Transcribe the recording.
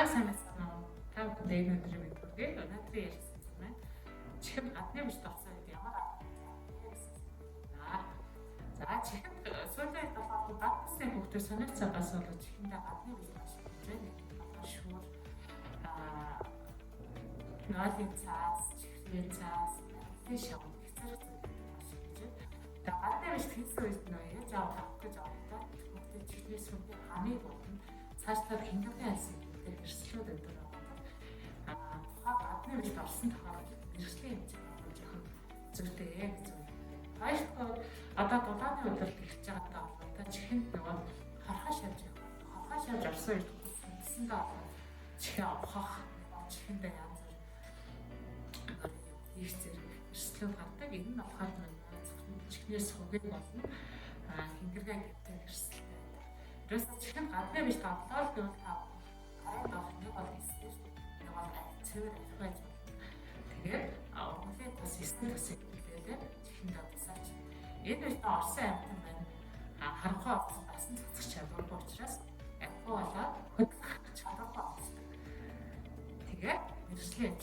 Та сайн байна уу? Та бүхэнд өнөөдрийн мэд хүргэе. Өнөөдрийн ярьсан юм байна. Чихэнд гадны биш тавцаа гэдэг ямар за чихэнд сүүлийн талбарт гадны хөвгтөр сонирхцаа бас бол чихэндээ гадны биш маш хэмжээний шүүр ноолын цаас, чихрийн цаас, тийш явах хэцүү маш хэмжээ. Тэгээ гадны биш хийсэн үед нөө яаж авах гэж авах та чихрийн сүмний хамыг бодно. Цаашдаа хингэлийн альсан гэдэг эрсдлүүд өгдөг байгаа. Гадны биш орсон тохиолдолд эрсдлийн хэмжээ жоохон зүйтэй гэж байна. Хоёрдугаар одоо дулааны удирд ихж байгаатай холбоотой чихэнд нөгөө хорхоо шавж явах. Хорхоо шавж орсон үед үндсэндээ чихээ авах чихэндээ янз бүр их зэрэг эрсдлүүд гардаг. Энэ нь болохоор чихнээс хугийг болно. Хингэрлээ гэдэг эрсдэл. Тэрс чихэнд гадны биш тавлаа гэвэл хараад авах нэг бол эсвэл нэг бол цэвэр байж болно. Тэгээд өнгөлөг бас эсрэг төсөв гэдэг чихэндээ тусаач. Энэ үед орсон амьтан байна. Харанхуй басан цацах чадваргүй учраас амьтан болоод хөдлөх чадваргүй болдог. Тэгээд мэржлийн